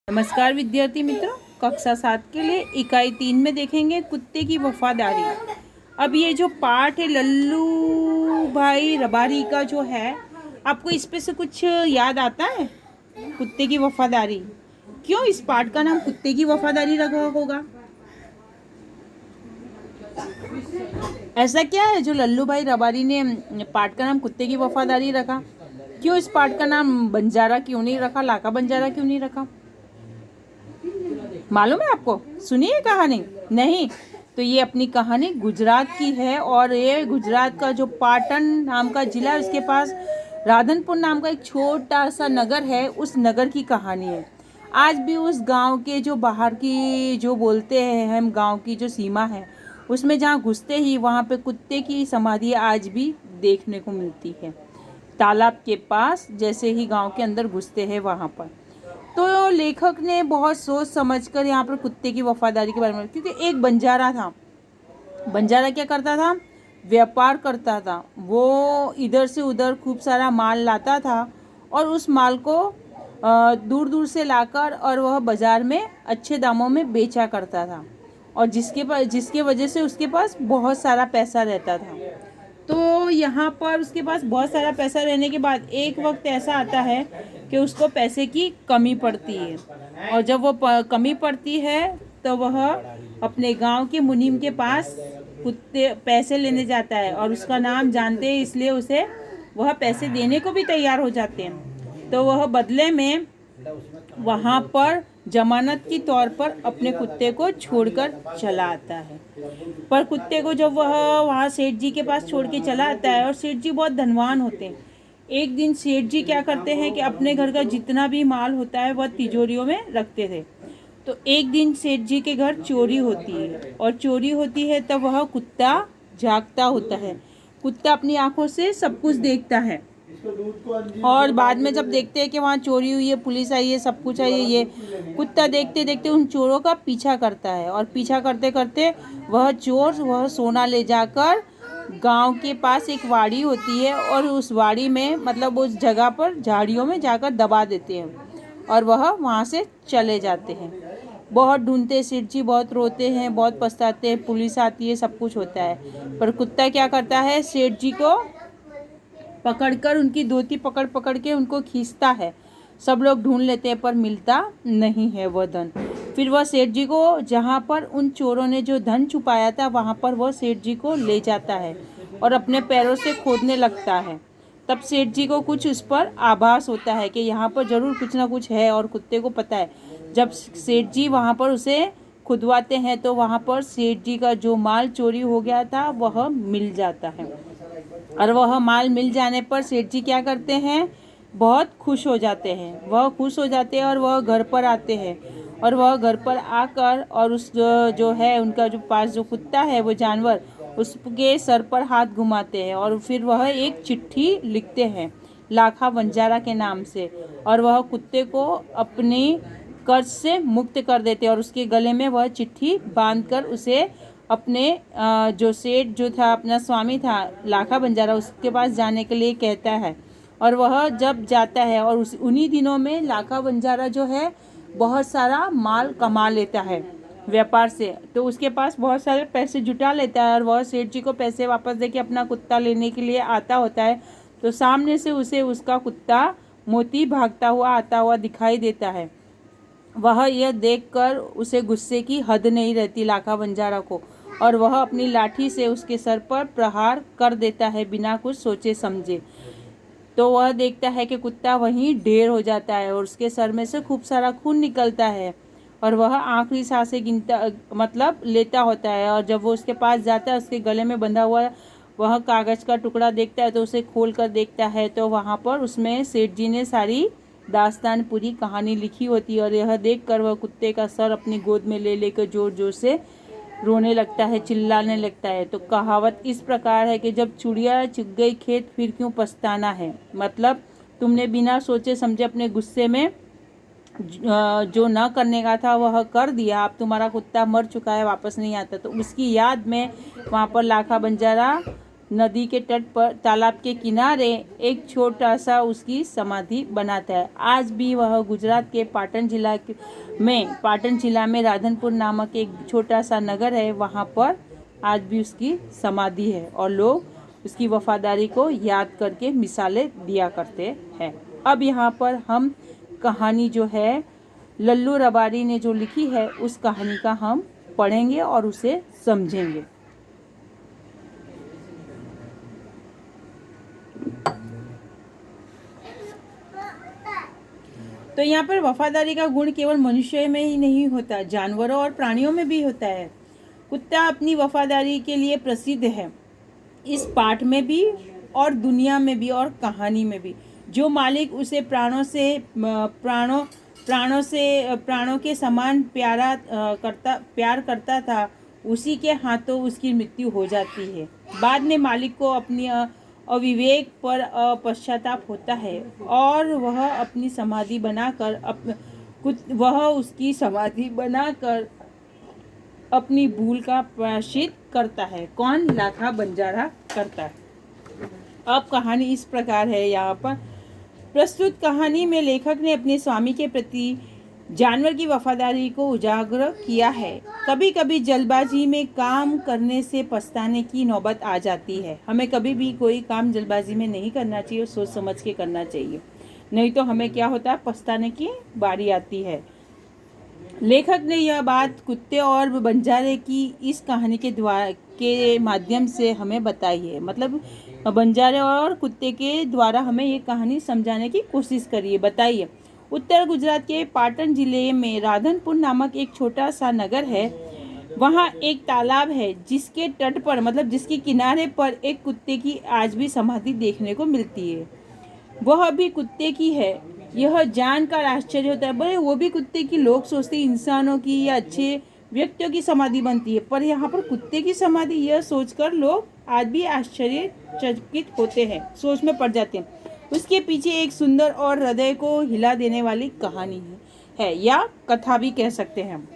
नमस्कार विद्यार्थी मित्रों, कक्षा 7 के लिए इकाई 3 में देखेंगे कुत्ते की वफादारी। अब ये जो पाठ है लल्लू भाई रबारी का जो है, आपको इस पे से कुछ याद आता है? कुत्ते की वफादारी, क्यों इस पाठ का नाम कुत्ते की वफादारी रखा होगा? ऐसा क्या है जो लल्लू भाई रबारी ने पाठ का नाम कुत्ते की वफादारी रखा? क्यों इस पाठ का नाम बंजारा क्यों नहीं रखा, लाका बंजारा क्यों नहीं रखा? मालूम है आपको? सुनिए कहानी। नहीं तो ये अपनी कहानी गुजरात की है, और ये गुजरात का जो पाटन नाम का जिला है उसके पास राधनपुर नाम का एक छोटा सा नगर है, उस नगर की कहानी है। आज भी उस गांव के जो बाहर की जो बोलते हैं हम गांव की जो सीमा है उसमें जहाँ घुसते ही वहाँ पे कुत्ते की समाधि आज भी देखने को मिलती है। तालाब के पास जैसे ही गांव के अंदर घुसते हैं वहाँ पर तो लेखक ने बहुत सोच समझकर यहाँ पर कुत्ते की वफादारी के बारे में, क्योंकि एक बंजारा था। बंजारा क्या करता था? व्यापार करता था। वो इधर से उधर खूब सारा माल लाता था और उस माल को दूर दूर से लाकर और वह बाज़ार में अच्छे दामों में बेचा करता था, और जिसके वजह से उसके पास बहुत सारा पैसा रहता था। तो यहाँ पर उसके पास बहुत सारा पैसा रहने के बाद एक वक्त ऐसा आता है कि उसको पैसे की कमी पड़ती है, और जब वो कमी पड़ती है तो वह अपने गांव के मुनीम के पास कुत्ते पैसे लेने जाता है, और उसका नाम जानते हैं इसलिए उसे वह पैसे देने को भी तैयार हो जाते हैं। तो वह बदले में वहाँ पर जमानत की तौर पर अपने कुत्ते को छोड़कर चला आता है। पर कुत्ते को जब वह वहाँ सेठ जी के पास छोड़ के चला आता है, और सेठ जी बहुत धनवान होते हैं, एक दिन सेठ जी क्या करते हैं कि अपने घर का जितना भी माल होता है वह तिजोरियों में रखते थे। तो एक दिन सेठ जी के घर चोरी होती है, और चोरी होती है तब वह कुत्ता जागता होता है। कुत्ता अपनी आंखों से सब कुछ देखता है, और बाद में जब देखते हैं कि वहाँ चोरी हुई है, पुलिस आई है, सब कुछ आई है, ये कुत्ता देखते देखते उन चोरों का पीछा करता है, और पीछा करते करते वह सोना ले जाकर गांव के पास एक वाड़ी होती है, और उस वाड़ी में मतलब उस जगह पर झाड़ियों में जाकर दबा देते हैं, और वह वहाँ से चले जाते हैं। बहुत ढूंढते, सेठ जी बहुत रोते हैं, बहुत पछताते हैं, पुलिस आती है, सब कुछ होता है, पर कुत्ता क्या करता है? सेठ जी को पकड़कर उनकी धोती पकड़ पकड़ के उनको खींचता है। सब लोग ढूंढ लेते हैं पर मिलता नहीं है वह धन। फिर वह सेठ जी को जहाँ पर उन चोरों ने जो धन छुपाया था वहाँ पर वह सेठ जी को ले जाता है और अपने पैरों से खोदने लगता है। तब सेठ जी को कुछ उस पर आभास होता है कि यहाँ पर ज़रूर कुछ ना कुछ है, और कुत्ते को पता है। जब सेठ जी वहाँ पर उसे खुदवाते हैं तो वहाँ पर सेठ जी का जो माल चोरी हो गया था वह मिल जाता है, और वह माल मिल जाने पर सेठ जी क्या करते हैं? बहुत खुश हो जाते हैं। वह खुश हो जाते हैं और वह घर पर आते हैं, और वह घर पर आकर और उस जो है उनका जो पास जो कुत्ता है वो जानवर, उसके सर पर हाथ घुमाते हैं, और फिर वह एक चिट्ठी लिखते हैं लाखा बंजारा के नाम से, और वह कुत्ते को अपनी कर्ज से मुक्त कर देते हैं, और उसके गले में वह चिट्ठी बांधकर उसे अपने जो सेठ जो था, अपना स्वामी था लाखा बंजारा, उसके पास जाने के लिए कहता है। और वह जब जाता है और उन्हीं दिनों में लाखा बंजारा जो है बहुत सारा माल कमा लेता है व्यापार से, तो उसके पास बहुत सारे पैसे जुटा लेता है, और वह सेठ जी को पैसे वापस देके अपना कुत्ता लेने के लिए आता होता है। तो सामने से उसे उसका कुत्ता मोती भागता हुआ आता हुआ दिखाई देता है। वह यह देखकर उसे गुस्से की हद नहीं रहती लाखा बंजारा को, और वह अपनी लाठी से उसके सर पर प्रहार कर देता है बिना कुछ सोचे समझे। तो वह देखता है कि कुत्ता वहीं ढेर हो जाता है, और उसके सर में से खूब सारा खून निकलता है, और वह आखिरी सांसें गिनता मतलब लेता होता है। और जब वो उसके पास जाता है, उसके गले में बंधा हुआ वह कागज़ का टुकड़ा देखता है, तो उसे खोल कर देखता है तो वहाँ पर उसमें सेठ जी ने सारी दास्तान पूरी कहानी लिखी होती है। और यह देखकर वह कुत्ते का सर अपनी गोद में ले लेकर जोर जोर से रोने लगता है, चिल्लाने लगता है। तो कहावत इस प्रकार है कि जब चिड़िया चुग गई खेत फिर क्यों पछताना है, मतलब तुमने बिना सोचे समझे अपने गुस्से में जो न करने का था वह कर दिया, अब तुम्हारा कुत्ता मर चुका है, वापस नहीं आता। तो उसकी याद में वहाँ पर लाखा बंजारा नदी के तट पर तालाब के किनारे एक छोटा सा उसकी समाधि बनाता है। आज भी वह गुजरात के पाटन जिला में राधनपुर नामक एक छोटा सा नगर है, वहाँ पर आज भी उसकी समाधि है और लोग उसकी वफादारी को याद करके मिसालें दिया करते हैं। अब यहाँ पर हम कहानी जो है लल्लू रबारी ने जो लिखी है उस कहानी का हम पढ़ेंगे और उसे समझेंगे। तो यहाँ पर वफादारी का गुण केवल मनुष्य में ही नहीं होता, जानवरों और प्राणियों में भी होता है। कुत्ता अपनी वफादारी के लिए प्रसिद्ध है, इस पाठ में भी और दुनिया में भी और कहानी में भी। जो मालिक उसे प्राणों के समान प्यार करता था, उसी के हाथों उसकी मृत्यु हो जाती है। बाद में मालिक को अपनी अविवेक पर पश्चाताप होता है और वह उसकी समाधि बनाकर अपनी भूल का प्रायश्चित करता है। कौन? लाखा बंजारा करता है। अब कहानी इस प्रकार है। यहाँ पर प्रस्तुत कहानी में लेखक ने अपने स्वामी के प्रति जानवर की वफादारी को उजागर किया है। कभी कभी जल्दबाजी में काम करने से पछताने की नौबत आ जाती है। हमें कभी भी कोई काम जल्दबाजी में नहीं करना चाहिए, सोच समझ के करना चाहिए, नहीं तो हमें क्या होता है, पछताने की बारी आती है। लेखक ने यह बात कुत्ते और बंजारे की इस कहानी के माध्यम से हमें बताई है। मतलब बंजारे और कुत्ते के द्वारा हमें ये कहानी समझाने की कोशिश करी है, बताई है। उत्तर गुजरात के पाटन जिले में राधनपुर नामक एक छोटा सा नगर है। वहाँ एक तालाब है जिसके तट पर, मतलब जिसके किनारे पर एक कुत्ते की आज भी समाधि देखने को मिलती है। वह भी कुत्ते की है। यह जानकर आश्चर्य होता है, बोले वो भी कुत्ते की। लोग सोचते इंसानों की या अच्छे व्यक्तियों की समाधि बनती है, पर यहाँ पर कुत्ते की समाधि, यह सोचकर लोग आज भी आश्चर्यचकित होते हैं, सोच में पड़ जाते हैं। उसके पीछे एक सुंदर और हृदय को हिला देने वाली कहानी है या कथा भी कह सकते हैं।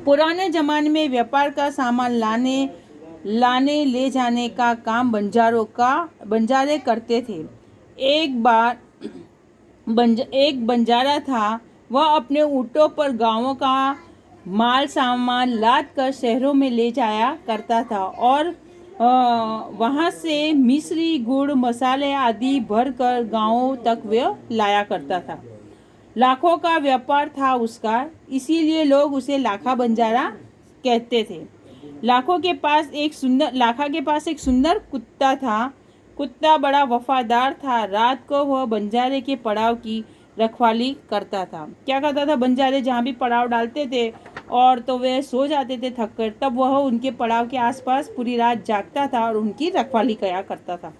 पुराने जमाने में व्यापार का सामान लाने ले जाने का काम बंजारे करते थे। एक बंजारा था, वह अपने ऊँटों पर गांवों का माल सामान लाद कर शहरों में ले जाया करता था और वहाँ से मिश्री, गुड़, मसाले आदि भरकर गांवों तक वह लाया करता था। लाखों का व्यापार था उसका, इसीलिए लोग उसे लाखा बंजारा कहते थे। लाखा के पास एक सुंदर कुत्ता था। कुत्ता बड़ा वफादार था। रात को वह बंजारे के पड़ाव की रखवाली करता था। क्या करता था? बंजारे जहाँ भी पड़ाव डालते थे और तो वे सो जाते थे थक कर, तब वह उनके पड़ाव के आसपास पूरी रात जागता था और उनकी रखवाली किया करता था।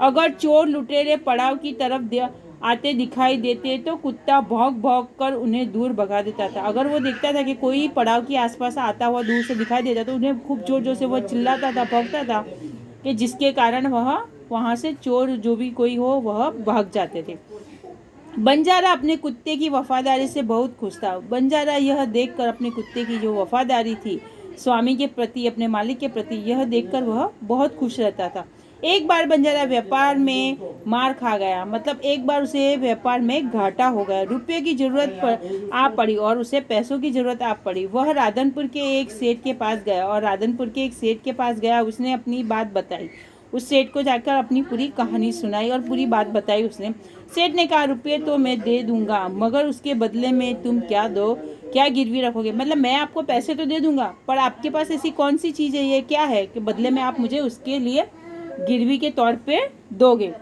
अगर चोर लुटेरे पड़ाव की तरफ आते दिखाई देते तो कुत्ता भौंक कर उन्हें दूर भगा देता था। अगर वो देखता था कि कोई पड़ाव के आसपास आता हुआ दूर से दिखाई देता तो उन्हें खूब जोर से वह चिल्लाता था, भौंकता था, कि जिसके कारण वह वहाँ से चोर जो भी कोई हो वह भाग जाते थे। बंजारा अपने कुत्ते की वफादारी से बहुत खुश था। बंजारा यह देखकर अपने कुत्ते की जो वफादारी थी स्वामी के प्रति, अपने मालिक के प्रति, यह देखकर वह बहुत खुश रहता था। एक बार बंजारा व्यापार में मार खा गया, मतलब एक बार उसे व्यापार में घाटा हो गया। रुपये की जरूरत आ पड़ी और उसे पैसों की जरूरत आ पड़ी। वह राधनपुर के एक सेठ के पास गया उसने अपनी बात बताई। उस सेठ को जाकर अपनी पूरी कहानी सुनाई और पूरी बात बताई उसने। सेठ ने कहा, रुपये तो मैं दे दूंगा, मगर उसके बदले में तुम क्या गिरवी रखोगे? मतलब मैं आपको पैसे तो दे दूंगा, पर आपके पास ऐसी कौन सी चीज़ है, ये क्या है कि बदले में आप मुझे उसके लिए गिरवी के तौर पे दोगे?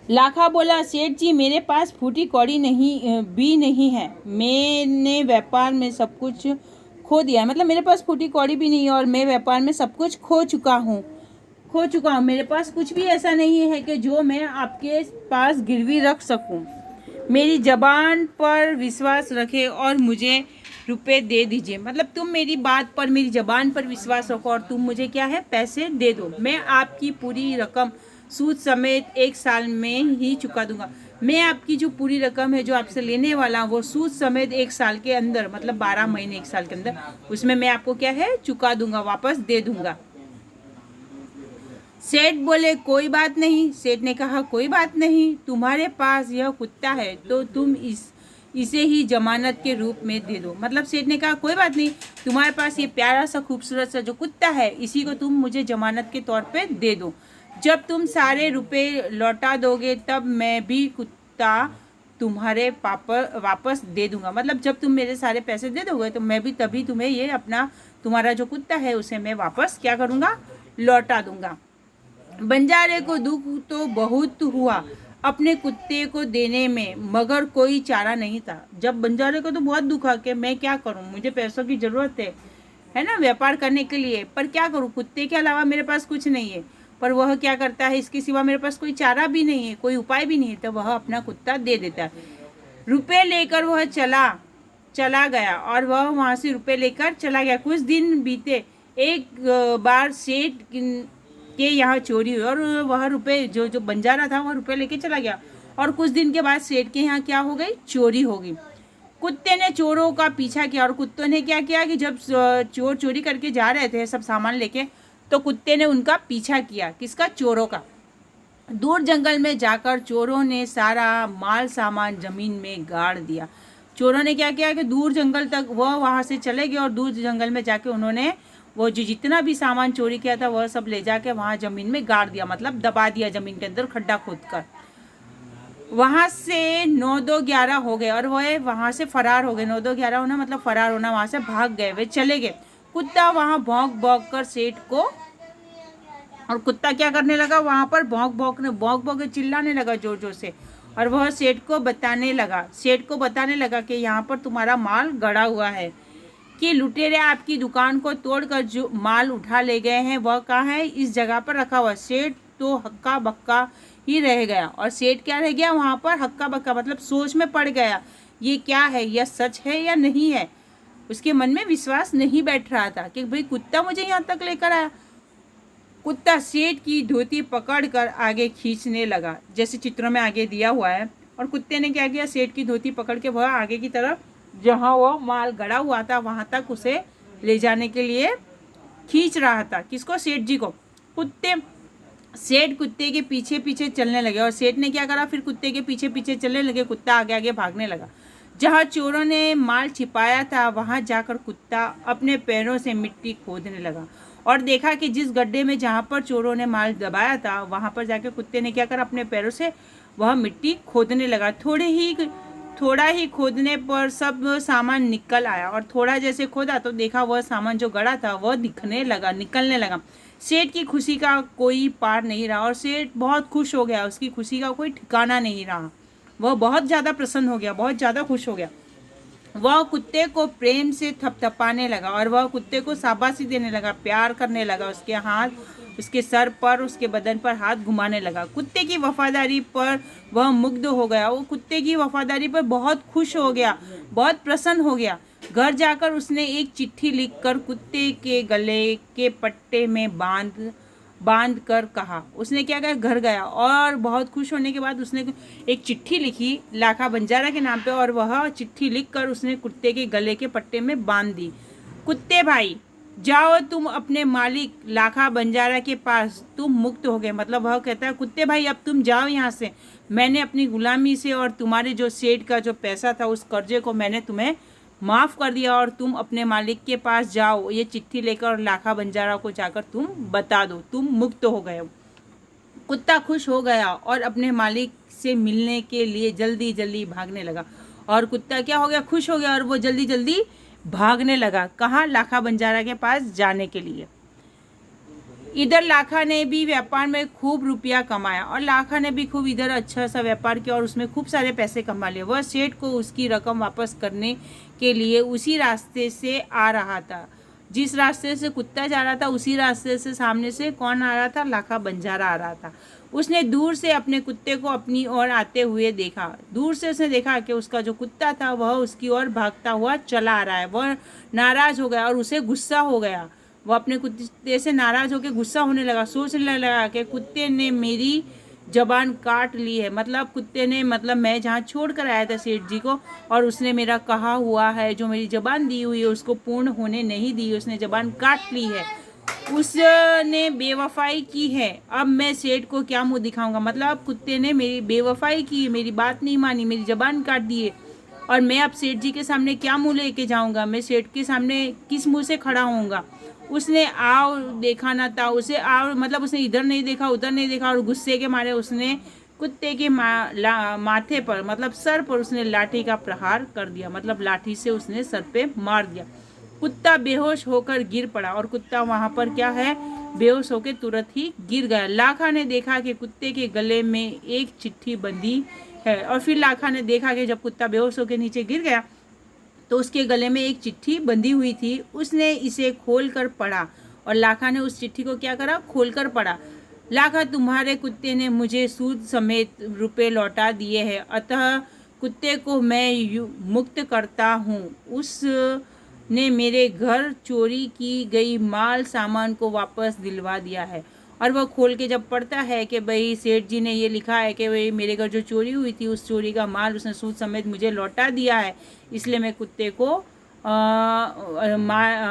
लाखा बोला, सेठ जी मेरे पास फूटी कौड़ी नहीं है। मैंने व्यापार में सब कुछ खो दिया, मतलब मेरे पास फूटी कौड़ी भी नहीं है और मैं व्यापार में सब कुछ खो चुका हूँ। मेरे पास कुछ भी ऐसा नहीं है कि जो मैं आपके पास गिरवी रख सकूँ। मेरी जबान पर विश्वास रखे और मुझे रुपए दे दीजिए। मतलब तुम मेरी बात पर, मेरी जबान पर विश्वास रखो और तुम मुझे क्या है, पैसे दे दो। मैं आपकी पूरी रकम सूद समेत 1 साल में ही चुका दूंगा। मैं आपकी जो पूरी रकम है जो आपसे लेने वाला हूँ वो सूद समेत 1 साल के अंदर, मतलब 12 महीने 1 साल के अंदर, उसमें मैं आपको क्या है चुका दूंगा, वापस दे दूंगा। सेठ बोले कोई बात नहीं। सेठ ने कहा कोई बात नहीं, तुम्हारे पास यह कुत्ता है तो तुम इसे ही जमानत के रूप में दे दो। मतलब सेठ ने कहा कोई बात नहीं, तुम्हारे पास ये प्यारा सा खूबसूरत सा जो कुत्ता है इसी को तुम मुझे जमानत के तौर पे दे दो। जब तुम सारे रुपए लौटा दोगे तब मैं भी कुत्ता तुम्हारे वापस दे दूंगा। मतलब जब तुम मेरे सारे पैसे दे दोगे तो मैं भी तभी तुम्हें ये अपना तुम्हारा जो कुत्ता है उसे मैं वापस क्या करूँगा, लौटा दूंगा। बंजारे को दुख तो बहुत हुआ अपने कुत्ते को देने में, मगर कोई चारा नहीं था। जब बंजारे को तो बहुत दुख आ कि मैं क्या करूं, मुझे पैसों की ज़रूरत है ना, व्यापार करने के लिए, पर क्या करूं, कुत्ते के अलावा मेरे पास कुछ नहीं है। पर वह क्या करता है, इसके सिवा मेरे पास कोई चारा भी नहीं है, कोई उपाय भी नहीं है, तो वह अपना कुत्ता दे देता है। रुपये लेकर वह चला गया और वह वहाँ से रुपये लेकर चला गया। कुछ दिन बीते, एक बार सेठ के यहाँ चोरी हुई और वह रुपए जो बंजारा था वह रुपए लेके चला गया। और कुछ दिन के बाद सेठ के यहाँ क्या हो गई, चोरी हो गई। कुत्ते ने चोरों का पीछा किया और कुत्तों ने क्या किया कि जब चोर चोरी करके जा रहे थे सब सामान लेके, तो कुत्ते ने उनका पीछा किया, किसका, चोरों का। दूर जंगल में जाकर चोरों ने सारा माल सामान जमीन में गाड़ दिया। चोरों ने क्या किया कि दूर जंगल तक वह वहाँ से चले गए और दूर जंगल में जाके उन्होंने वो जो जितना भी सामान चोरी किया था वह सब ले जाके वहाँ ज़मीन में गाड़ दिया, मतलब दबा दिया ज़मीन के अंदर खड्डा खोद कर। वहाँ से 9-2-11 हो गए और वह वहाँ से फरार हो गए। 9-2-11 होना मतलब फरार होना, वहाँ से भाग गए, वे चले गए। कुत्ता वहाँ भौंक भौंक कर सेठ को, और कुत्ता क्या करने लगा, वहाँ पर भौंक भौंक के चिल्लाने लगा जोर जोर से, और वह सेठ को बताने लगा कि यहाँ पर तुम्हारा माल गड़ा हुआ है, कि लुटेरे आपकी दुकान को तोड़कर जो माल उठा ले गए हैं वह कहाँ है, इस जगह पर रखा हुआ। सेठ तो हक्का बक्का ही रह गया। और सेठ क्या रह गया वहाँ पर, हक्का बक्का, मतलब सोच में पड़ गया, ये क्या है, यह सच है या नहीं है। उसके मन में विश्वास नहीं बैठ रहा था कि भाई कुत्ता मुझे यहाँ तक लेकर आया। कुत्ता सेठ की धोती पकड़कर आगे खींचने लगा, जैसे चित्रों में आगे दिया हुआ है। और कुत्ते ने क्या किया, सेठ की धोती पकड़ के वह आगे की तरफ जहाँ वो माल गड़ा हुआ था वहाँ तक उसे ले जाने के लिए खींच रहा था। किसको, सेठ जी को। सेठ कुत्ते के पीछे पीछे चलने लगे और सेठ ने क्या करा, फिर कुत्ते के पीछे पीछे चलने लगे। कुत्ता आगे आगे भागने लगा। जहाँ चोरों ने माल छिपाया था वहाँ जाकर कुत्ता अपने पैरों से मिट्टी खोदने लगा और देखा कि जिस गड्ढे में जहाँ पर चोरों ने माल दबाया था वहाँ पर जाकर कुत्ते ने क्या करा, अपने पैरों से वह मिट्टी खोदने लगा। थोड़ा ही खोदने पर सब सामान निकल आया और थोड़ा जैसे खोदा तो देखा वह सामान जो गड़ा था वह निकलने लगा। सेठ की खुशी का कोई पार नहीं रहा और सेठ बहुत खुश हो गया, उसकी खुशी का कोई ठिकाना नहीं रहा। वह बहुत ज़्यादा प्रसन्न हो गया, बहुत ज़्यादा खुश हो गया। वह कुत्ते को प्रेम से थपथपाने लगा और वह कुत्ते को शाबाशी देने लगा, प्यार करने लगा, उसके हाथ, उसके सर पर, उसके बदन पर हाथ घुमाने लगा। कुत्ते की वफादारी पर वह मुग्ध हो गया। वो कुत्ते की वफादारी पर बहुत खुश हो गया, बहुत प्रसन्न हो गया। घर जाकर उसने एक चिट्ठी लिखकर कुत्ते के गले के पट्टे में बांध कर कहा। उसने क्या कहा, घर गया और बहुत खुश होने के बाद उसने एक चिट्ठी लिखी लाखा बंजारा के नाम पे और वह चिट्ठी लिखकर उसने कुत्ते के गले के पट्टे में बांध दी। कुत्ते भाई जाओ, तुम अपने मालिक लाखा बंजारा के पास, तुम मुक्त हो गए। मतलब वह कहता है कुत्ते भाई अब तुम जाओ यहाँ से, मैंने अपनी गुलामी से और तुम्हारे जो सेठ का जो पैसा था उस कर्जे को मैंने तुम्हें माफ़ कर दिया और तुम अपने मालिक के पास जाओ, ये चिट्ठी लेकर लाखा बंजारा को जाकर तुम बता दो, तुम मुक्त हो गए हो। कुत्ता खुश हो गया और अपने मालिक से मिलने के लिए जल्दी जल्दी भागने लगा। और कुत्ता क्या हो गया, खुश हो गया और वो जल्दी जल्दी भागने लगा। कहाँ, लाखा बंजारा के पास जाने के लिए। इधर लाखा ने भी व्यापार में खूब रुपया कमाया और लाखा ने भी खूब इधर अच्छा सा व्यापार किया और उसमें खूब सारे पैसे कमा लिए। वह सेठ को उसकी रकम वापस करने के लिए उसी रास्ते से आ रहा था, जिस रास्ते से कुत्ता जा रहा था उसी रास्ते से सामने से कौन आ रहा था, लाखा बंजारा आ रहा था। उसने दूर से अपने कुत्ते को अपनी ओर आते हुए देखा। दूर से उसने देखा कि उसका जो कुत्ता था वह उसकी ओर भागता हुआ चला आ रहा है। वह नाराज हो गया और उसे गुस्सा हो गया। वो अपने कुत्ते से नाराज़ होकर गुस्सा होने लगा। सोचने लगा कि कुत्ते ने मेरी जबान काट ली है। मतलब कुत्ते ने, मतलब मैं जहाँ छोड़ कर आया था सेठ जी को, और उसने मेरा कहा हुआ है, जो मेरी जबान दी हुई है उसको पूर्ण होने नहीं दी, उसने जबान काट ली है, उसने बेवफाई की है। अब मैं सेठ को क्या मुंह दिखाऊंगा। मतलब कुत्ते ने मेरी बेवफाई की, मेरी बात नहीं मानी, मेरी जबान काट दी है, और मैं अब सेठ जी के सामने क्या मुंह लेके जाऊंगा। मैं सेठ के सामने किस मुंह से खड़ा होऊंगा। उसने आओ देखा ना था, उसे आओ मतलब उसने इधर नहीं देखा उधर नहीं देखा, और गुस्से के मारे उसने कुत्ते के माथे पर, मतलब सर पर उसने लाठी का प्रहार कर दिया। मतलब लाठी से उसने सर पे मार दिया। कुत्ता बेहोश होकर गिर पड़ा, और कुत्ता वहां पर क्या है, बेहोश होकर तुरंत ही गिर गया। लाखा ने देखा कि कुत्ते के गले में एक चिट्ठी बंधी है, और फिर लाखा ने देखा कि जब कुत्ता बेहोश होकर नीचे गिर गया तो उसके गले में एक चिट्ठी बंधी हुई थी। उसने इसे खोल कर पढ़ा, और लाखा ने उस चिट्ठी को क्या करा, खोल कर पढ़ा। लाखा, तुम्हारे कुत्ते ने मुझे सूद समेत रुपए लौटा दिए हैं, अतः कुत्ते को मैं मुक्त करता हूँ। उसने मेरे घर चोरी की गई माल सामान को वापस दिलवा दिया है। और वह खोल के जब पढ़ता है कि भाई सेठ जी ने ये लिखा है कि भाई मेरे घर जो चोरी हुई थी उस चोरी का माल उसने सूद समेत मुझे लौटा दिया है, इसलिए मैं कुत्ते को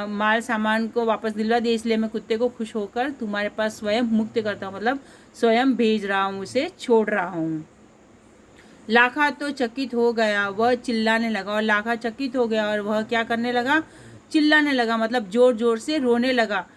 माल सामान को वापस दिलवा दिया, इसलिए मैं कुत्ते को खुश होकर तुम्हारे पास स्वयं मुक्त करता हूँ, मतलब स्वयं भेज रहा हूँ, उसे छोड़ रहा हूँ। लाखा तो चकित हो गया, वह चिल्लाने लगा, और लाखा चकित हो गया और वह क्या करने लगा, चिल्लाने लगा, मतलब जोर जोर से रोने लगा।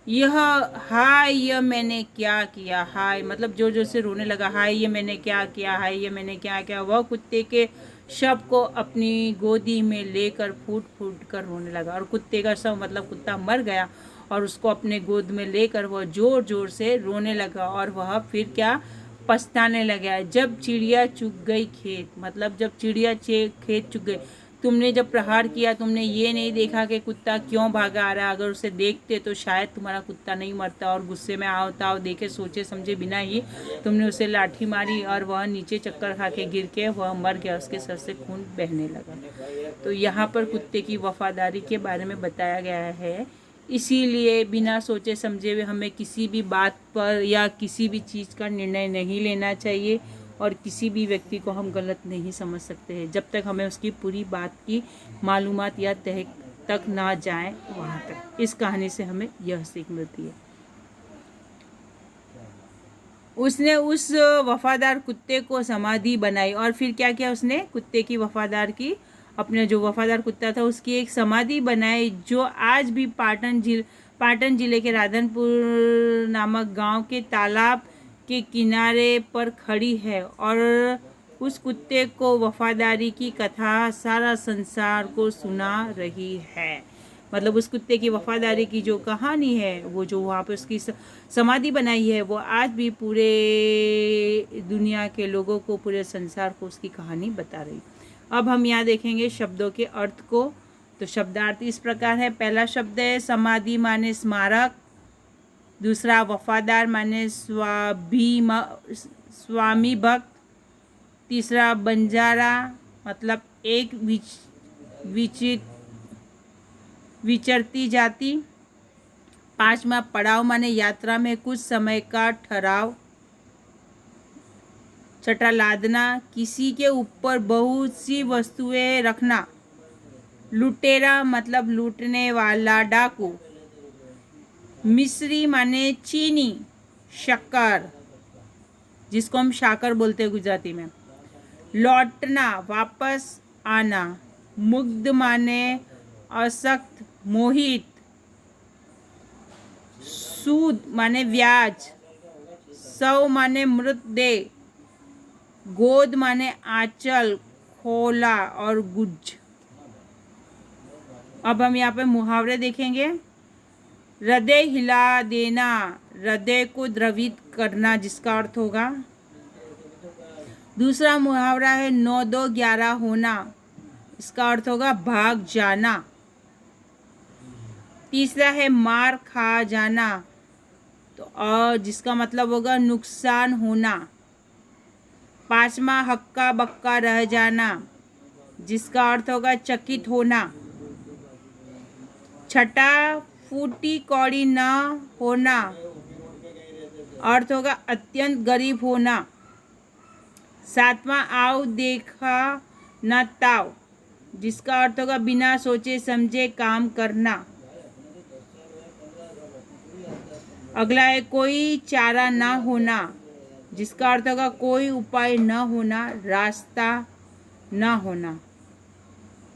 यह हाय, यह मैंने क्या किया, हाय मतलब जोर जोर से रोने लगा, हाय ये मैंने क्या किया, हाय ये मैंने क्या किया। वह कुत्ते के शव को अपनी गोदी में लेकर फूट फूट कर रोने लगा, और कुत्ते का शव मतलब कुत्ता मर गया, और उसको अपने गोद में लेकर वह जोर जोर से रोने लगा। और वह फिर क्या, पछताने लगा। जब चिड़िया चुग गई खेत, मतलब जब चिड़िया खेत चुग गई, तुमने जब प्रहार किया तुमने ये नहीं देखा कि कुत्ता क्यों भागा आ रहा। अगर उसे देखते तो शायद तुम्हारा कुत्ता नहीं मरता, और गुस्से में आओ देखे सोचे समझे बिना ही तुमने उसे लाठी मारी, और वह नीचे चक्कर खा के गिर के वह मर गया, उसके सर से खून बहने लगा। तो यहाँ पर कुत्ते की वफादारी के बारे में बताया गया है। इसीलिए बिना सोचे समझे हुए हमें किसी भी बात पर या किसी भी चीज़ का निर्णय नहीं लेना चाहिए, और किसी भी व्यक्ति को हम गलत नहीं समझ सकते हैं जब तक हमें उसकी पूरी बात की मालूमात या तह तक ना जाए वहाँ तक। इस कहानी से हमें यह सीख मिलती है। उसने उस वफादार कुत्ते को समाधि बनाई, और फिर क्या किया उसने, कुत्ते की वफादार की, अपने जो वफादार कुत्ता था उसकी एक समाधि बनाई, जो आज भी पाटन जिले के राधनपुर नामक गांव के तालाब के किनारे पर खड़ी है। और उस कुत्ते को वफादारी की कथा सारा संसार को सुना रही है। मतलब उस कुत्ते की वफादारी की जो कहानी है, वो जो वहाँ पे उसकी समाधि बनाई है, वो आज भी पूरे दुनिया के लोगों को, पूरे संसार को उसकी कहानी बता रही। अब हम यहाँ देखेंगे शब्दों के अर्थ को। तो शब्दार्थ इस प्रकार है। पहला शब्द है समाधि माने स्मारक, दूसरा वफादार माने स्वामी भक्त, तीसरा बंजारा मतलब एक विचरती जाति, पांचवा पड़ाव माने यात्रा में कुछ समय का ठहराव, छठा लादना किसी के ऊपर बहुत सी वस्तुएं रखना, लुटेरा मतलब लूटने वाला डाकू, मिश्री माने चीनी शक्कर जिसको हम शाकर बोलते हैं गुजराती में, लौटना वापस आना, मुग्ध माने असक्त मोहित, सूद माने ब्याज, सव माने मृतदेह, गोद माने आंचल खोला और गुज। अब हम यहाँ पे मुहावरे देखेंगे। हृदय हिला देना, हृदय को द्रवित करना जिसका अर्थ होगा। दूसरा मुहावरा है 9-2-11 होना, इसका अर्थ होगा भाग जाना। तीसरा है मार खा जाना, तो और जिसका मतलब होगा नुकसान होना। पांचवा हक्का बक्का रह जाना, जिसका अर्थ होगा चकित होना। छठा फूटी कौड़ी न होना, अर्थ होगा अत्यंत गरीब होना। 7वां आव देखा न ताव, जिसका अर्थ होगा बिना सोचे समझे काम करना। अगला है कोई चारा ना होना, जिसका अर्थ होगा कोई उपाय न होना, रास्ता न होना।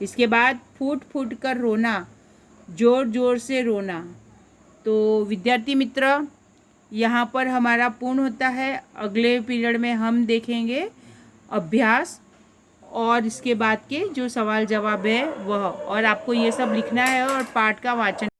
इसके बाद फूट फूट कर रोना, जोर जोर से रोना। तो विद्यार्थी मित्र, यहाँ पर हमारा पूर्ण होता है। अगले पीरियड में हम देखेंगे अभ्यास और इसके बाद के जो सवाल जवाब है वह, और आपको ये सब लिखना है और पाठ का वाचन